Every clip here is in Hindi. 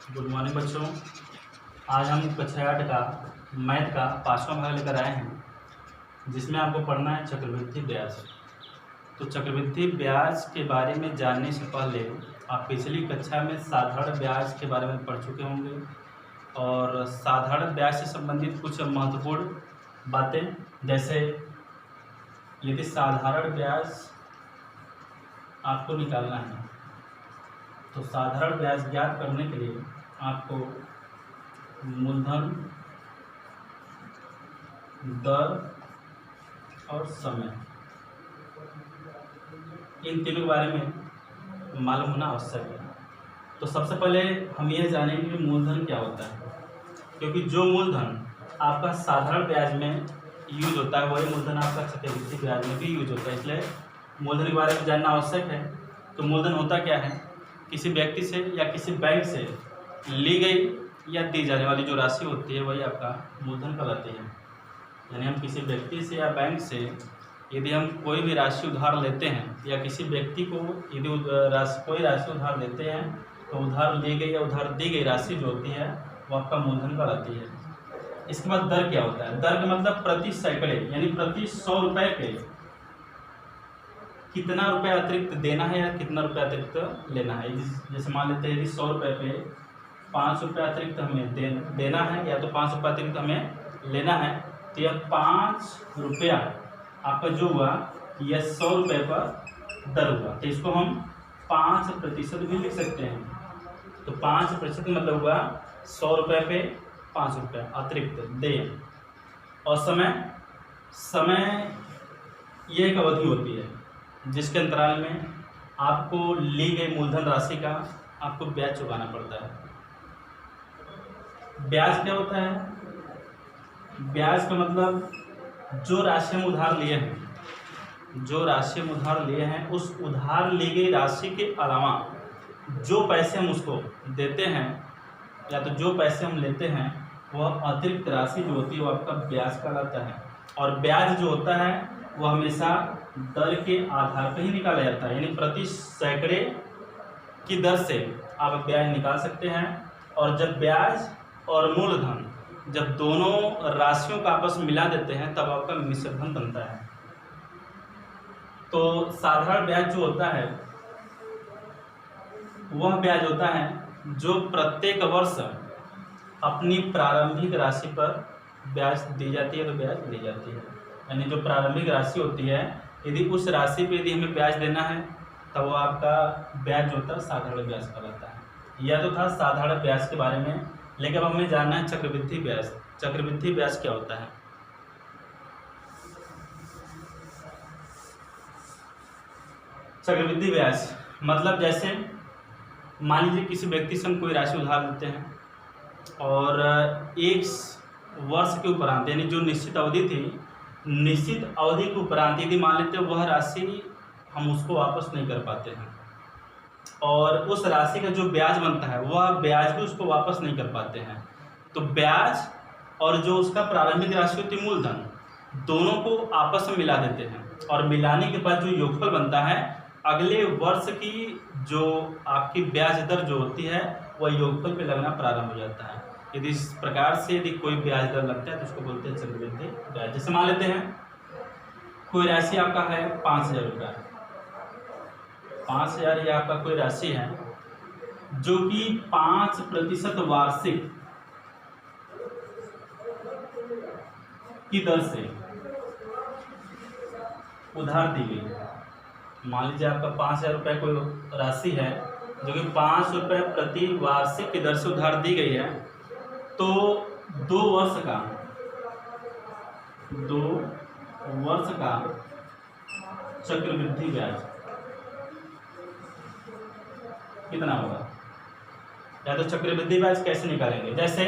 गुड मॉर्निंग बच्चों। आज हम कक्षा 8 का मैथ का 5वां भाग लेकर आए हैं, जिसमें आपको पढ़ना है चक्रवृद्धि ब्याज। तो चक्रवृद्धि ब्याज के बारे में जानने से पहले आप पिछली कक्षा में साधारण ब्याज के बारे में पढ़ चुके होंगे, और साधारण ब्याज से संबंधित कुछ महत्वपूर्ण बातें, जैसे यदि साधारण ब्याज आपको निकालना है तो साधारण ब्याज ज्ञात करने के लिए आपको मूलधन, दर और समय, इन तीनों के बारे में मालूम होना आवश्यक है। तो सबसे पहले हम यह जानेंगे कि मूलधन क्या होता है, क्योंकि जो मूलधन आपका साधारण ब्याज में यूज होता है वही मूलधन आपका चक्रवृद्धि ब्याज में भी यूज होता है, इसलिए मूलधन के बारे में जानना आवश्यक है। तो मूलधन होता क्या है? किसी व्यक्ति से या किसी बैंक से ली गई या दी जाने वाली जो राशि होती है वही आपका मूलधन कहलाती है। यानी हम किसी व्यक्ति से या बैंक से यदि हम कोई भी राशि उधार लेते हैं या किसी व्यक्ति को यदि कोई राशि उधार देते हैं तो उधार ली गई या उधार दी गई राशि जो होती है वो आपका मूलधन कहलाती है। इसके बाद दर क्या होता है? दर का मतलब प्रति सैकड़े, यानी प्रति 100 रुपये पे कितना रुपये अतिरिक्त देना है या कितना रुपये अतिरिक्त लेना है। जैसे मान लेते हैं यदि 100 रुपये पे 5 रुपये अतिरिक्त हमें देना है या तो 5 रुपये अतिरिक्त हमें लेना है, तो यह 5 रुपया आपका जो हुआ यह 100 रुपये पर दर हुआ। तो इसको हम 5% भी लिख सकते हैं। तो 5% मतलब हुआ 100 रुपये पे 5 रुपये अतिरिक्त दे। और समय ये एक अवधि होती है जिसके अंतराल में आपको ली गई मूलधन राशि का आपको ब्याज चुकाना पड़ता है। ब्याज क्या होता है? ब्याज का मतलब जो राशि हम उधार लिए हैं उस उधार ली गई राशि के अलावा जो पैसे हम उसको देते हैं या तो जो पैसे हम लेते हैं वह अतिरिक्त राशि जो होती है वो आपका ब्याज कहलाता है। और ब्याज जो होता है वो हमेशा दर के आधार पर ही निकाला जाता है, यानी प्रति सैकड़े की दर से आप ब्याज निकाल सकते हैं। और जब ब्याज और मूलधन जब दोनों राशियों का आपस में मिला देते हैं तब आपका मिश्रधन बनता है। तो साधारण ब्याज जो होता है वह ब्याज होता है जो प्रत्येक वर्ष अपनी प्रारंभिक राशि पर ब्याज दी जाती है, तो ब्याज दी जाती है। यानी जो प्रारंभिक राशि होती है यदि उस राशि पे यदि हमें ब्याज देना है तब वो आपका ब्याज जो होता है साधारण ब्याज कहलाता है। यह तो था साधारण ब्याज के बारे में, लेकिन अब हमें जानना है चक्रवृद्धि ब्याज। चक्रवृद्धि ब्याज क्या होता है? चक्रवृद्धि ब्याज मतलब जैसे मान लीजिए किसी व्यक्ति से हम कोई राशि उधार लेते हैं और एक वर्ष के उपरांत, यानी जो निश्चित अवधि थी, निश्चित अवधि के उपरांत यदि मान लेते हैं वह राशि हम उसको वापस नहीं कर पाते हैं और उस राशि का जो ब्याज बनता है वह ब्याज भी उसको वापस नहीं कर पाते हैं, तो ब्याज और जो उसका प्रारंभिक राशि होती है मूलधन, दोनों को आपस में मिला देते हैं और मिलाने के बाद जो योगफल बनता है अगले वर्ष की जो आपकी ब्याज दर जो होती है वह योगफल पे लगना प्रारंभ हो जाता है। यदि इस प्रकार से यदि कोई ब्याज दर लगता है तो उसको बोलते हैं चक्रवृद्धि ब्याज। जैसे मान लेते हैं कोई राशि आपका है 5,000 रुपया, 5,000 ये आपका कोई राशि है जो कि 5% वार्षिक की दर से उधार दी गई है। मान लीजिए आपका 5,000 रुपये कोई राशि है जो कि 5 रुपये प्रति वार्षिक की दर से उधार दी गई है, तो 2 वर्ष का चक्रवृद्धि ब्याज कितना होगा? या तो चक्रवृद्धि ब्याज कैसे निकालेंगे? जैसे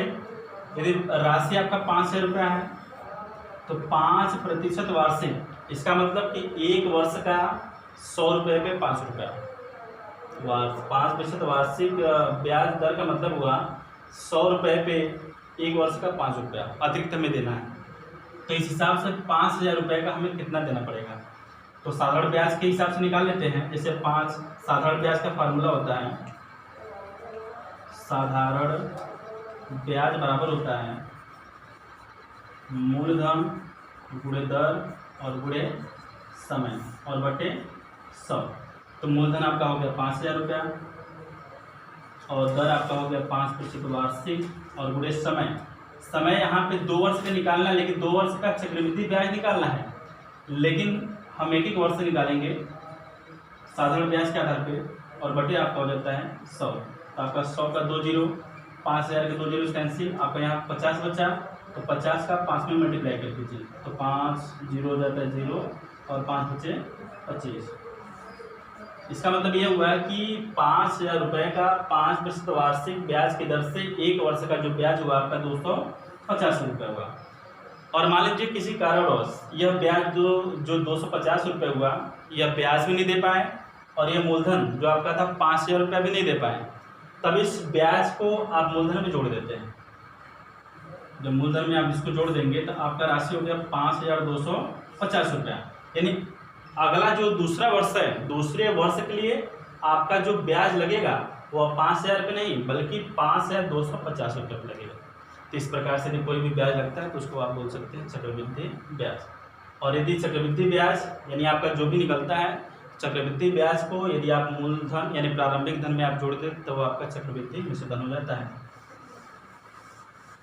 यदि राशि आपका 5,000 रुपया है तो 5% वार्षिक, इसका मतलब कि एक वर्ष का 100 रुपये पे 5 रुपया, 5% वार्षिक ब्याज दर का मतलब हुआ 100 रुपये पे एक वर्ष का 5 रुपया अतिरिक्त हमें देना है। तो इस हिसाब से 5,000 रुपये का हमें कितना देना पड़ेगा? तो साधारण ब्याज के हिसाब से निकाल लेते हैं। जैसे साधारण ब्याज का फार्मूला होता है साधारण ब्याज बराबर होता है मूलधन गुणे दर और गुणे समय और बटे 100। तो मूलधन आपका हो गया 5,000 रुपया और दर आपका हो गया 5% वार्षिक और गुणे समय। समय यहाँ पे 2 वर्ष का निकालना है, लेकिन 2 वर्ष का चक्रवृद्धि ब्याज निकालना है, लेकिन हम एक वर्ष से निकालेंगे साधारण ब्याज के आधार पे और बटे आपका हो जाता है 100। तो आपका 100 का 2 जीरो, 5,000 के 2 जीरो कैंसिल, आपका यहाँ 50 बचा, तो 50 का 5 में मल्टीप्लाई कर दीजिए, तो 5 जीरो हो जाता है 0 और 5 बचे 25। इसका मतलब ये हुआ कि 5,000 रुपये का 5% वार्षिक ब्याज की दर से 1 वर्ष का जो ब्याज हुआ आपका 250 रुपये हुआ। और मान लीजिए किसी कारणवश यह ब्याज जो 250 रुपये हुआ, यह ब्याज भी नहीं दे पाए और यह मूलधन जो आपका था 5,000 रुपया भी नहीं दे पाए, तब इस ब्याज को आप मूलधन में जोड़ देते हैं। जब मूलधन में आप इसको जोड़ देंगे तो आपका राशि हो गया 5,250 रुपया। यानी अगला जो दूसरा वर्ष है, दूसरे वर्ष के लिए आपका जो ब्याज लगेगा वह 5,000 रुपये नहीं बल्कि 5,250 रुपये लगेगा। तो इस प्रकार से यदि कोई भी ब्याज लगता है तो उसको आप बोल सकते हैं चक्रवृद्धि ब्याज। और यदि चक्रवृद्धि ब्याज यानी आपका जो भी निकलता है चक्रवृद्धि ब्याज को यदि आप मूलधन यानी प्रारंभिक धन में आप जोड़ दें तो वो आपका चक्रवृद्धि मिश्रधन हो जाता है।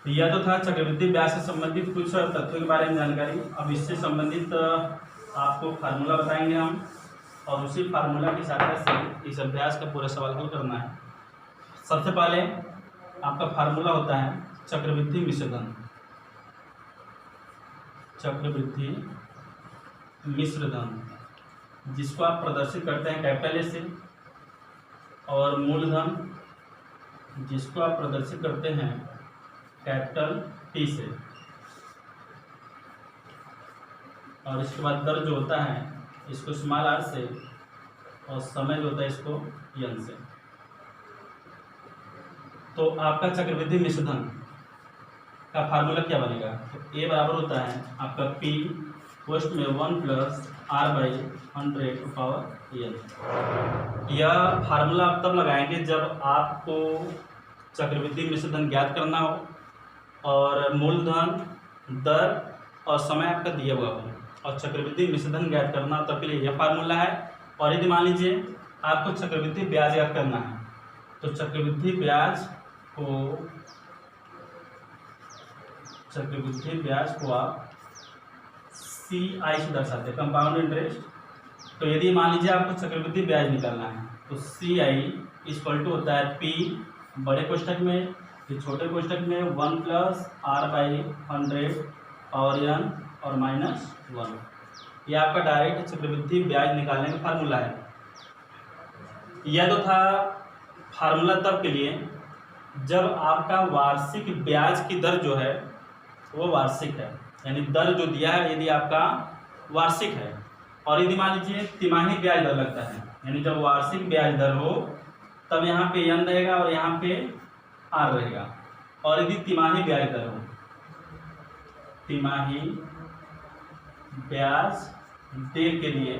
यह तो था चक्रवृद्धि ब्याज से संबंधित कुछ तथ्यों के बारे में जानकारी। अब इससे संबंधित आपको फार्मूला बताएंगे हम, और उसी फार्मूला की सहायता से इस अभ्यास का पूरा सवाल हल करना है। सबसे पहले आपका फार्मूला होता है चक्रवृद्धि मिश्रधन। चक्रवृद्धि मिश्रधन जिसको आप प्रदर्शित करते हैं कैपिटल ए से, और मूलधन जिसको आप प्रदर्शित करते हैं कैपिटल टी से, और इसके बाद दर जो होता है इसको स्मॉल आर से, और समय जो होता है इसको एन से। तो आपका चक्रवृद्धि मिश्रधन का फार्मूला क्या बनेगा? तो ए बराबर होता है आपका पी पोस्ट में 1 + r/100 यह फार्मूला आप तब लगाएंगे जब आपको चक्रवृद्धि मिश्रधन ज्ञात करना हो और मूलधन दर और समय आपका दिया हुआ हो, और चक्रवृद्धि मिश्रधन ज्ञात करना हो तब के लिए यह फार्मूला है। और यदि मान लीजिए आपको चक्रवृद्धि ब्याज ज्ञात करना है तो चक्रवृद्धि ब्याज को आप CI से दर्शाते हैं, कंपाउंड इंटरेस्ट। तो यदि मान लीजिए आपको चक्रवृद्धि ब्याज निकालना है तो CI = होता है P बड़े कोष्ठक में, फिर छोटे कोष्ठक में 1 + r/100 और n और -1। ये आपका डायरेक्ट चक्रवृद्धि ब्याज निकालने का फार्मूला है। यह तो था फार्मूला तब के लिए जब आपका वार्षिक ब्याज की दर जो है वो वार्षिक है, यानी दर जो दिया है यदि आपका वार्षिक है। और यदि मान लीजिए तिमाही ब्याज दर लगता है, यानी जब वार्षिक ब्याज दर हो तब यहाँ पे n रहेगा और यहाँ पे r रहेगा। और यदि तिमाही ब्याज दर हो, तिमाही ब्याज दर के लिए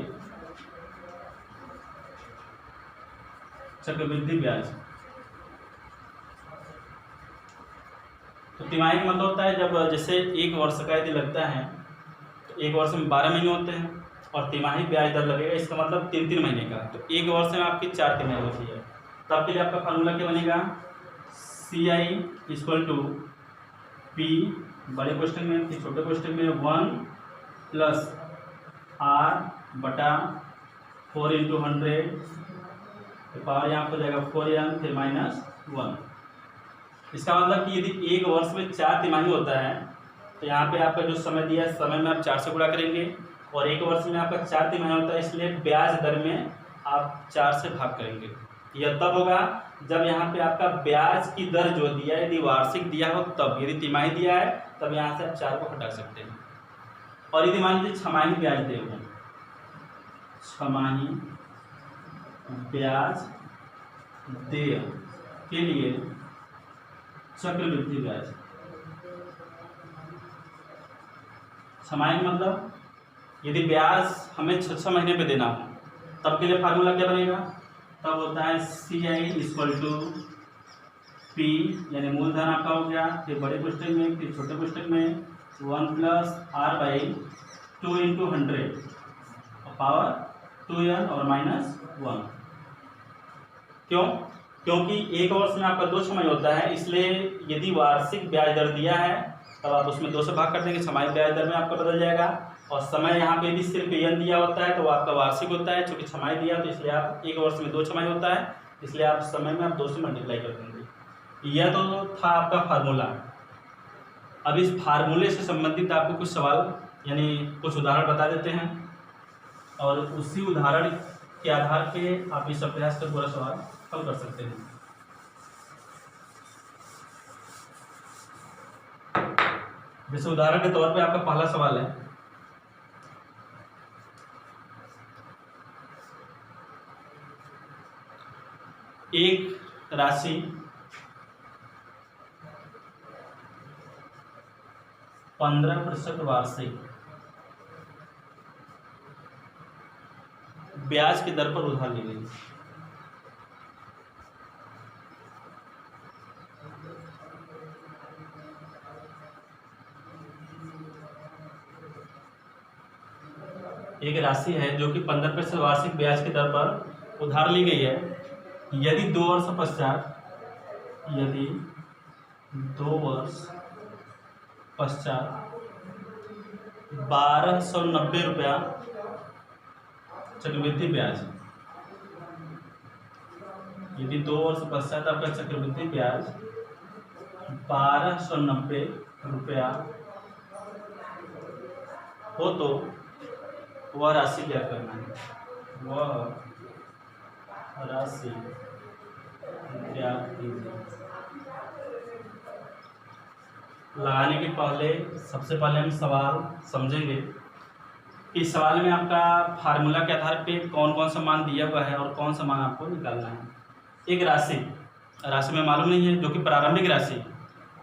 चक्रवृद्धि ब्याज, तो तिमाही का मतलब होता है जब जैसे 1 वर्ष का यदि लगता है तो 1 वर्ष में 12 महीने होते हैं और तिमाही ब्याज दर लगेगा, इसका मतलब 3-3 महीने का। तो 1 वर्ष में आपकी 4 तिमाही होती है। तब के लिए आपका फार्मूला क्या बनेगा? CI = P बड़े कोष्ठक में, फिर छोटे कोष्ठक में 1 + r/4 × 100 तो पावर यहाँ पर हो जाएगा 4n फिर -1। इसका मतलब कि यदि 1 वर्ष में 4 तिमाही होता है तो यहाँ पे आपका जो समय दिया है समय में आप 4 से गुणा करेंगे, और 1 वर्ष में आपका 4 तिमाही होता है इसलिए ब्याज दर में आप 4 से भाग करेंगे। यह तब होगा जब यहाँ पे आपका ब्याज की दर जो दिया है यदि वार्षिक दिया हो तब, यदि तिमाही दिया है तब यहाँ से आप 4 को हटा सकते हैं। और यदि मान लीजिए छमाही ब्याज दे हो, छमाही ब्याज देय के लिए चक्रवृद्धि ब्याज, छमाही मतलब यदि ब्याज हमें 6 महीने पे देना हो तब के लिए फार्मूला क्या बनेगा? तब होता है CI = पी यानी मूलधन आपका हो गया, फिर बड़े कोष्ठक में, फिर छोटे कोष्ठक में 1 plus r by 2 into 100 power 2n और -1। क्यों? क्योंकि एक वर्ष में आपका 2 छमाही होता है, इसलिए यदि वार्षिक ब्याज दर दिया है तब आप उसमें 2 से भाग कर देंगे, छमाही ब्याज दर में आपका बदल जाएगा। और समय यहाँ पे भी सिर्फ n दिया होता है तो वो आपका वार्षिक होता है, चूँकि छमाही दिया तो इसलिए आप एक वर्ष में 2 छमाही होता है, इसलिए आप समय में आप 2 से मल्टीप्लाई कर देंगे। यह तो था आपका फार्मूला। अब इस फार्मूले से संबंधित आपको कुछ सवाल यानी कुछ उदाहरण बता देते हैं और उसी उदाहरण के आधार पे आप इस अभ्यास का पूरा सवाल हल कर सकते हैं। जैसे उदाहरण के तौर पे आपका पहला सवाल है, एक राशि %% वार्षिक ब्याज की दर पर उधार ली गई। एक राशि है जो कि 15% वार्षिक ब्याज की दर पर उधार ली गई है। यदि 2 वर्ष पश्चात 1290 रुपया चक्रवृद्धि ब्याज, यदि 2 वर्ष पश्चात आपका चक्रवृद्धि ब्याज 1290 रुपया हो तो वह राशि क्या करना है, वह राशि ज्ञात कीजिए। लगाने के पहले सबसे पहले हम सवाल समझेंगे कि सवाल में आपका फार्मूला के आधार पे कौन कौन सा मान दिया हुआ है और कौन सा मान आपको निकालना है। एक राशि में मालूम नहीं है जो कि प्रारंभिक राशि,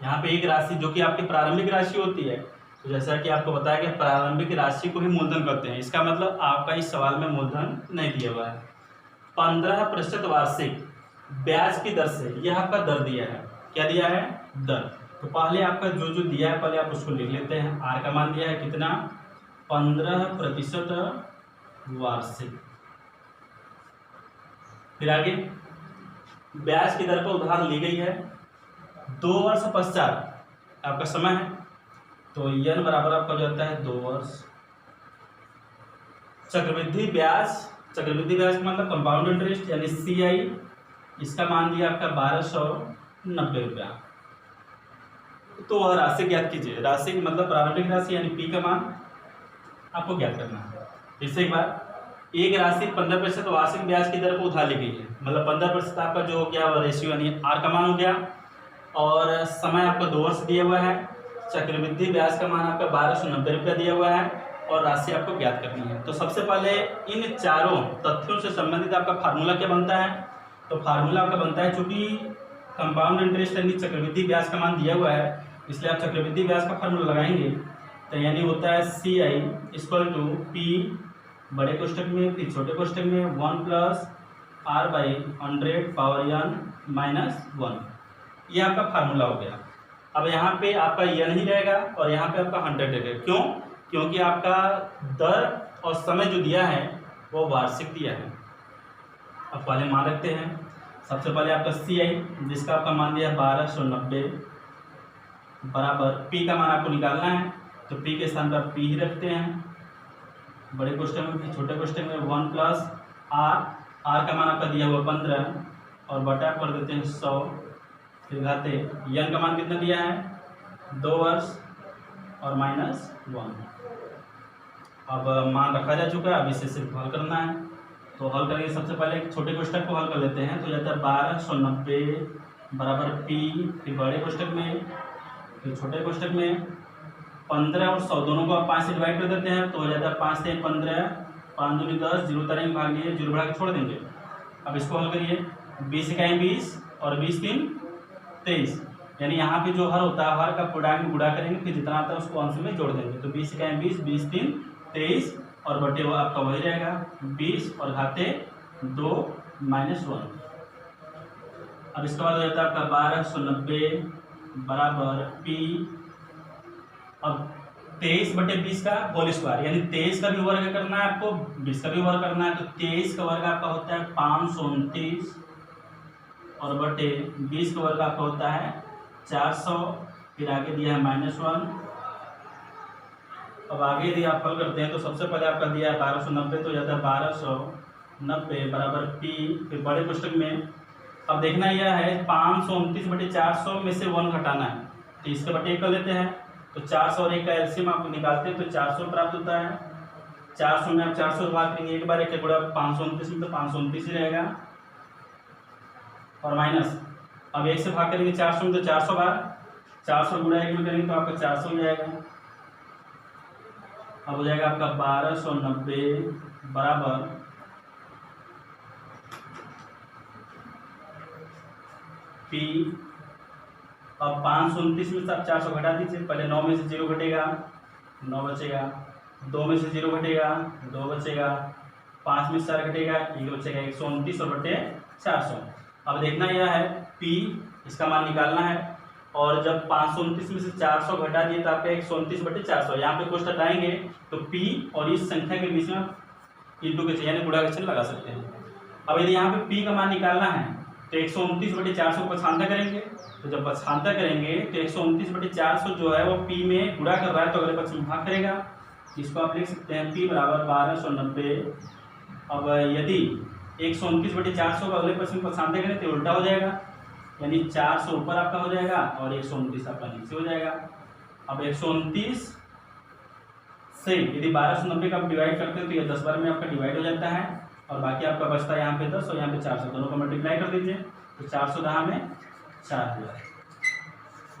यहाँ पे एक राशि जो कि आपकी प्रारंभिक राशि होती है, तो जैसा कि आपको बताया कि प्रारंभिक राशि को ही मूलधन करते हैं, इसका मतलब आपका इस सवाल में मूलधन नहीं दिया हुआ है। 15% वार्षिक ब्याज की दर से यह आपका दर दिया है। क्या दिया है? दर। तो पहले आपका जो जो दिया है पहले आप उसको लिख लेते हैं। आर का मान दिया है कितना? 15% वार्षिक। फिर आगे ब्याज की दर पर उधार ली गई है 2 वर्ष पश्चात आपका समय है, तो n बराबर आपका हो जाता है 2 वर्ष। चक्रवृद्धि ब्याज का मतलब कंपाउंड इंटरेस्ट यानी CI, इसका मान दिया आपका 1290 रुपया। तो वह राशि ज्ञात कीजिए। राशि मतलब प्रारंभिक राशि यानी P का मान आपको ज्ञात करना है। इससे एक बार एक राशि 15% वार्षिक ब्याज की दर पर उधार ली गई है, मतलब 15% आपका जो हो गया वह रेशियो यानी R का मान हो गया, और समय आपका 2 वर्ष दिया हुआ है। चक्रवृद्धि ब्याज का मान आपका 1290 रुपया दिया हुआ है और राशि आपको ज्ञात करनी है। तो सबसे पहले इन चारों तथ्यों से संबंधित आपका फार्मूला क्या बनता है? तो फार्मूला आपका बनता है, चूंकि कंपाउंड इंटरेस्ट यानी चक्रवृद्धि ब्याज का मान दिया हुआ है, इसलिए आप चक्रवृद्धि ब्याज का फार्मूला लगाएंगे तो यानी होता है CI इक्वल टू P बड़े कोष्ठक में फिर छोटे कोष्ठक में 1 plus R by 100 power n minus 1। ये आपका फार्मूला हो गया। अब यहाँ पे आपका n ही रहेगा और यहाँ पे आपका 100 रहेगा। क्यों? क्योंकि आपका दर और समय जो दिया है वो वार्षिक दिया है। अब पहले मान रखते हैं। सबसे पहले आपका CI जिसका आपका मान दिया 1290 बराबर P का मान आपको निकालना है, तो P के स्थान पर P ही रखते हैं। बड़े क्वेश्चन में फिर छोटे क्वेश्चन में 1 प्लस R का मान आपका दिया हुआ 15 और बटा कर देते हैं 100, फिर घाते n का मान कितना दिया है 2 वर्ष और माइनस 1। अब मान रखा जा चुका है, अब इसे सिर्फ हल करना है। तो हल करेंगे सबसे पहले छोटे क्वेश्चन को हल कर लेते हैं। तो जाता है 1290 बराबर P, फिर बड़े क्वेश्चन में फिर छोटे क्वेश्चन में 15 और 100 दोनों को आप 5 से डिवाइड कर देते हैं तो हो जाता है 5 से 15, 5 दूनी 10, 0 उतारेंगे भागिए 0 बढ़ा के छोड़ देंगे। अब इसको हल करिए 20 इकाई 20 और 20 3 23, यानी यहाँ पे जो हर होता है हर का पूर्णांक गुणा करेंगे फिर जितना आता है उसको अंश में जोड़ देंगे। तो 20 इकाई 20, 20 3 23 और बटे वो आपका वही रहेगा 20 और घाते 2 माइनस 1। अब इसके बाद हो जाता है आपका 1290 बराबर P। अब 23/20 का होल स्क्वायर, यानी 23 का भी वर्ग करना है आपको, 20 का भी वर्ग करना है। तो 23 का वर्ग आपका होता है 529 और बटे 20 का वर्ग आपका होता है 400। फिर आगे दिया है -1। अब आगे यदि आप हल करते हैं तो सबसे पहले आपका दिया है 1290, तो जाता है 1290 बराबर P। फिर बड़े पुस्तक में अब देखना यह है 529/400 में से 1 घटाना है, तो इसके बटे 1 कर लेते हैं। तो 400 और 1 का एलसीएम आप निकालते हैं तो 400 प्राप्त होता है। 400 में आप 400 भाग करेंगे, एक बार 1 गुणा 529 में, तो 529 ही रहेगा। और माइनस अब 1 से भाग करेंगे 400 में, तो 400 बार 400 गुणा 1 में करेंगे तो आपका 400 हो जाएगा। अब हो जाएगा आपका 1290 बराबर P। अब 529 में से आप 400 घटा दीजिए। पहले 9 में से 0 घटेगा, 9 बचेगा। 2 में से 0 घटेगा, 2 बचेगा। 5 में से 4 घटेगा, 1 बचेगा। 129 और बटे 400। अब देखना यह है P, इसका मान निकालना है। और जब 529 में से 400 घटा दिए तो आपका 129/400, यहाँ पे कुछ हटाएंगे तो P और इस संख्या के बीच में इंटू के यानी गुणा का चिन्ह लगा सकते हैं। अब यदि यहाँ पे P का मान निकालना है तो 129/400 को पछांता करेंगे। तो जब पछांता करेंगे तो 129/400 जो है वो P में गुणा कर रहा है तो अगले पक्ष में भाग करेगा। इसको आप लिख सकते हैं P बराबर 1290। अब यदि 129/400 को अगले पक्ष में पछांता करें तो उल्टा हो जाएगा, यानी 400 ऊपर आपका हो जाएगा और 129 आपका नीचे हो जाएगा। अब 129 से यदि 1290 का आप डिवाइड करते हैं तो ये 10 बार में आपका डिवाइड हो जाता है और बाकी आपका बचता है यहाँ पे 10 और यहाँ पे 400, दोनों का मल्टीप्लाई कर दीजिए तो 400 10 में 4000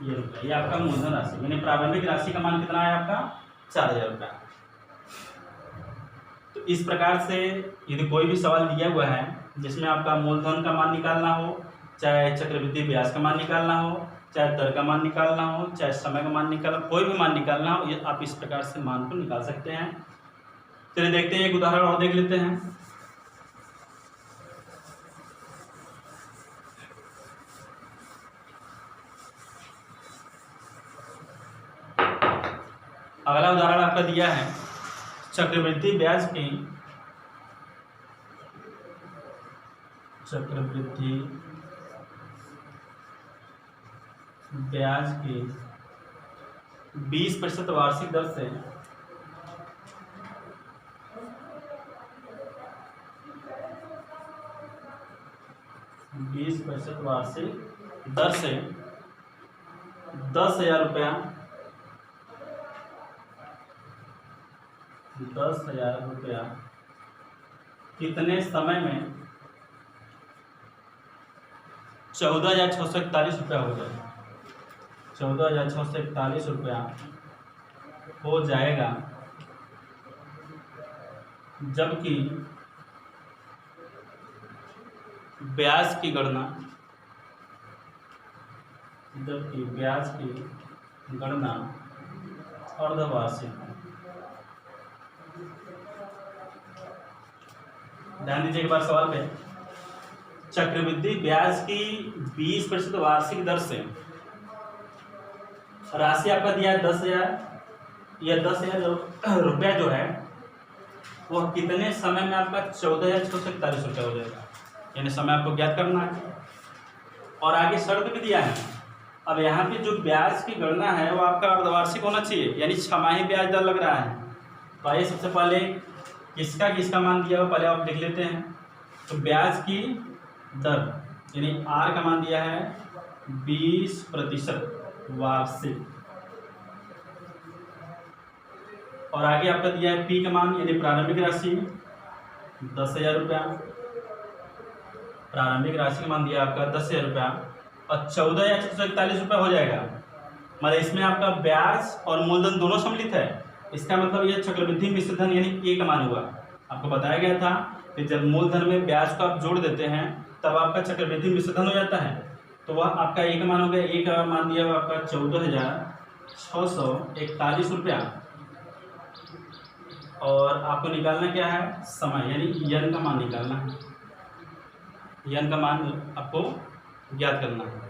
ये रुपया, ये आपका मूलधन राशि, यानी प्रारंभिक राशि का मान कितना है आपका 4000 रुपया। तो इस प्रकार से यदि कोई भी सवाल दिया हुआ है जिसमें आपका मूलधन का मान निकालना हो, चाहे चक्रवृद्धि ब्याज का मान निकालना हो, चाहे दर का मान निकालना हो, चाहे समय का मान निकालना, कोई भी मान निकालना हो, ये आप इस प्रकार से मान को निकाल सकते हैं। चलिए देखते हैं एक उदाहरण और देख लेते हैं। अगला उदाहरण आपका दिया है चक्रवृद्धि ब्याज की ब्याज की 20% वार्षिक दर से 20% वार्षिक दर से 10,000 रुपया 10,000 रुपया कितने समय में 14,641 रुपया हो जाएगा। 14,641 रुपया हो जाएगा, जबकि ब्याज की गणना अर्धवार्षिक। ध्यान दीजिए एक बार सवाल पे। चक्रवृद्धि ब्याज की 20% वार्षिक दर से राशि आपका दिया है 10,000। यह 10,000 रुपया जो है वह कितने समय में आपका 14,641 रुपया हो जाएगा, यानी समय आपको ज्ञात करना है। और आगे शर्त भी दिया है। अब यहाँ पे जो ब्याज की गणना है वो आपका अर्धवार्षिक होना चाहिए, यानी छमाही ब्याज दर लग रहा है। तो आइए सबसे पहले किसका मान दिया हो पहले आप लिख लेते हैं। तो ब्याज की दर यानी R का मान दिया है 20% वार्षिक, और आगे आपका दिया है P का मान यानी प्रारंभिक राशि 10,000 रुपया। प्रारंभिक राशि का मान दिया आपका 10,000 रुपया और 14,641 रुपया हो जाएगा। मतलब इसमें आपका ब्याज और मूलधन दोनों सम्मिलित है। इसका मतलब यह चक्रवृद्धि मिश्र धन यानी A का मान हुआ। आपको बताया गया था कि जब मूलधन में ब्याज को आप जोड़ देते हैं तब आपका चक्रवृद्धि मिश्र धन हो जाता है। तो वह आपका A का मान हो गया। A का मान दिया हुआ आपका 14,641 रुपया। और आपको निकालना क्या है, समय, यानी यन का मान निकालना है। यन का मान आपको ज्ञात करना है।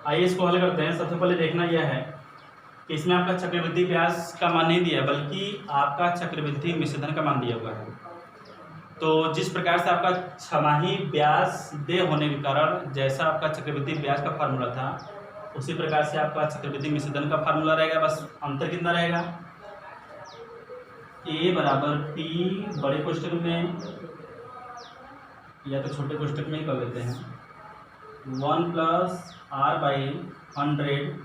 आइए इसको हल करते हैं। सबसे पहले देखना यह है कि इसमें आपका चक्रवृद्धि ब्याज का मान नहीं दिया, बल्कि आपका चक्रवृद्धि मिश्रधन का मान दिया हुआ है। तो जिस प्रकार से आपका छमाही ब्याज दे होने के कारण जैसा आपका चक्रवृद्धि ब्याज का फार्मूला था, उसी प्रकार से आपका चक्रवृद्धि मिश्रधन का फार्मूला रहेगा। बस अंतर कितना रहेगा, ए बराबर पी बड़े कोष्ठक में या तो छोटे कोष्ठक में ही कर लेते हैं, 1 plus r by 100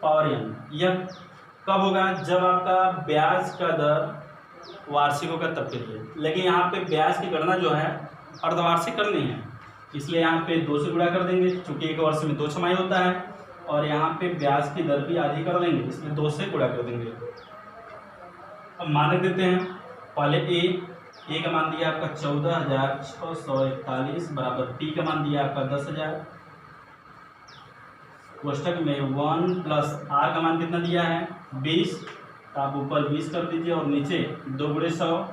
power n. यह कब होगा, जब आपका ब्याज का दर वार्षिक होगा तब के लिए। लेकिन यहाँ पे ब्याज की गणना जो है अर्धवार्षिक करनी है, इसलिए यहाँ पे 2 से गुणा कर देंगे, चूँकि एक वर्ष में 2 छमाही होता है। और यहाँ पे ब्याज की दर भी आधी कर देंगे, इसलिए 2 से गुणा कर देंगे। अब मान देते हैं, पहले ए का मान दिया आपका 14,641 बराबर पी का मान दिया आपका 10,000। कोष्ठक में 1 प्लस आर का मान कितना दिया है 20, तो आप ऊपर 20 कर दीजिए और नीचे 2 गुणे 100,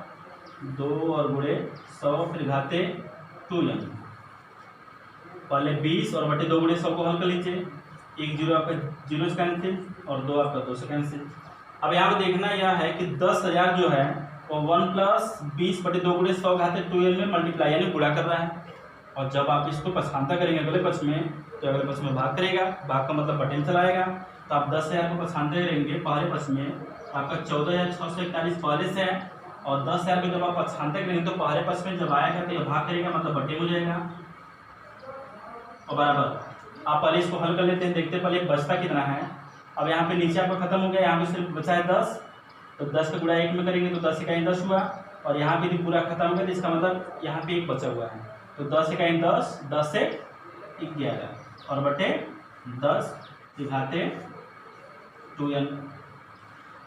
2 और गुणे 100 फिर घाते 2n। पहले 20 और बटे 2 गुणे 100 को हल कर लीजिए, 1 जीरो आपका 0 से कैंसिल और 2 आपका 2 से कैंसिल। अब यहाँ पर देखना यह है कि 10,000 जो है वो 1 प्लस 20 बटे 2 गुणे 100 घाते 2n में मल्टीप्लाई यानी गुणा कर रहा है। और जब आप इसको पछानता करेंगे अगले पक्ष में, तो अगले पक्ष में भाग करेगा, भाग का मतलब बटन चलाएगा। तो आप 10,000 को पछानते रहेंगे पहले पक्ष में, आपका 14,641 पहले से है, और 10,000 को जब आप पछानते करेंगे तो पहले पक्ष में जब आएगा तो यह भाग करेगा, मतलब बटे हो जाएगा। और बराबर आप पहले इसको हल कर लेते हैं, देखते पहले बचता कितना है। अब यहाँ पे नीचे आपका खत्म हो गया, यहाँ पे सिर्फ बचा है 10, तो 10 का गुणा 1 में करेंगे तो 10 इकाई 10 हुआ। और यहाँ पे भी पूरा खत्म हो गया, तो इसका मतलब यहाँ पे 1 बचा हुआ है, तो 10 इकाई 10, 10 से 11 और बटे 10 दिखाते 2n।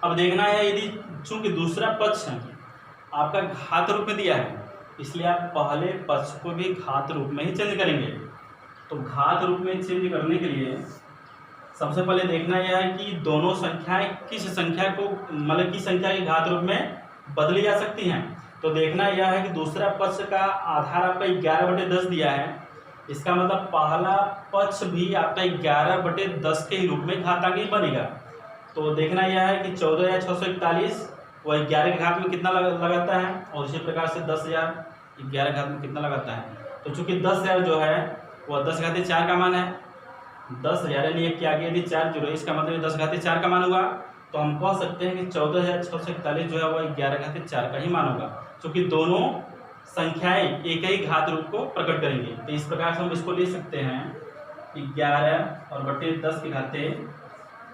अब देखना है, यदि चूंकि दूसरा पक्ष है आपका घात रूप में दिया है, इसलिए आप पहले पक्ष को भी घात रूप में ही चेंज करेंगे। तो घात रूप में चेंज करने के लिए सबसे पहले देखना यह है कि दोनों संख्याएं किस संख्या को, मतलब किस संख्या के घात रूप में बदली जा सकती हैं। तो देखना यह है कि दूसरा पक्ष का आधार आपका 11/10 दिया है, इसका मतलब पहला पक्ष भी आपका 11/10 के रूप में घातांक बनेगा। तो देखना यह है कि 14,641 वह 11 के घात में कितना लगाता है, और इसी प्रकार से 10,000 11 घात में कितना लगाता है। तो चूंकि 10,000 जो है वह 10 घाते 4 का मान है, 10,000 यानी 1 के आगे यदि 4 जीरो, इसका मतलब 10 घाते 4 का मान होगा। तो हम कह सकते हैं कि 14,641 जो है वह 11 घाते 4 का ही मान होगा, क्योंकि दोनों संख्याएं एक ही घात रूप को प्रकट करेंगे। तो इस प्रकार से हम इसको ले सकते हैं 11 और बटे 10 के घाते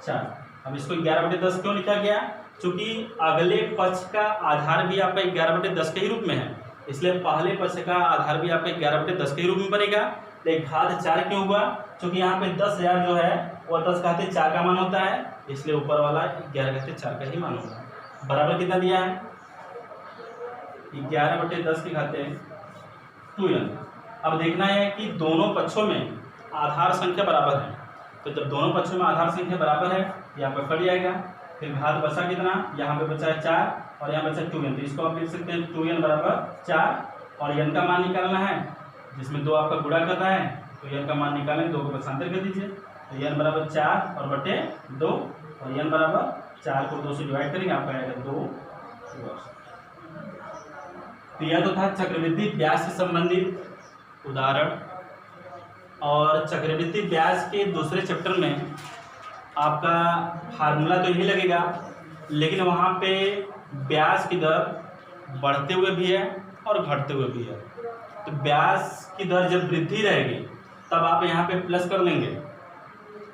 4। अब इसको 11/10 क्यों लिखा गया, क्योंकि अगले पक्ष का आधार भी आपका 11/10 के ही रूप में है, इसलिए पहले पक्ष का आधार भी आपका 11/10 के ही रूप में बनेगा। लेकिन घात 4 क्यों हुआ, क्योंकि यहाँ पे 10,000 जो है वह 10 घाते 4 का मान होता है, इसलिए ऊपर वाला 11 घाते 4 का ही मान होगा। बराबर कितना दिया है 11/10 के घाते 2n। अब देखना है कि दोनों पक्षों में आधार संख्या बराबर है, तो जब दोनों पक्षों में आधार संख्या बराबर है यहाँ पर कट जाएगा। फिर घात बचा कितना, यहाँ पे बचा है 4 और यहाँ बचा 2n, तो इसको आप लिख सकते हैं 2n बराबर 4। और n का मान निकालना है, जिसमें 2 आपका गुणा करना है, तो n का मान निकालेंगे, 2 को पक्षांतर कर दीजिए, तो n बराबर 4 और बटे 2, और n बराबर 4 को 2 से डिवाइड करेंगे, आपका आएगा 2। तो यह तो था चक्रवृद्धि ब्याज से संबंधित उदाहरण। और चक्रवृद्धि ब्याज के दूसरे चैप्टर में आपका फार्मूला तो यही लगेगा, लेकिन वहाँ पे ब्याज की दर बढ़ते हुए भी है और घटते हुए भी है। तो ब्याज की दर जब वृद्धि रहेगी तब आप यहाँ पे प्लस कर लेंगे,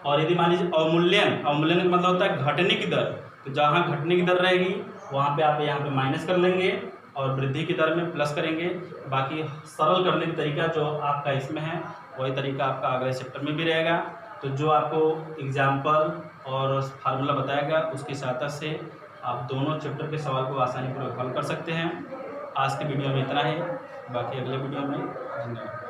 और यदि मान लीजिए अवमूल्यन का मतलब होता है घटने की दर, तो जहाँ घटने की दर रहेगी वहाँ पे आप यहाँ पे माइनस कर लेंगे और वृद्धि की दर में प्लस करेंगे। बाकी सरल करने का तरीका जो आपका इसमें है वही तरीका आपका अगले चैप्टर में भी रहेगा। तो जो आपको एग्जाम्पल और फार्मूला बताएगा उसकी सहायता से आप दोनों चैप्टर के सवाल को आसानी पूर्वक हल कर सकते हैं। आज के वीडियो में इतना ही, बाकी अगले वीडियो में धन्यवाद।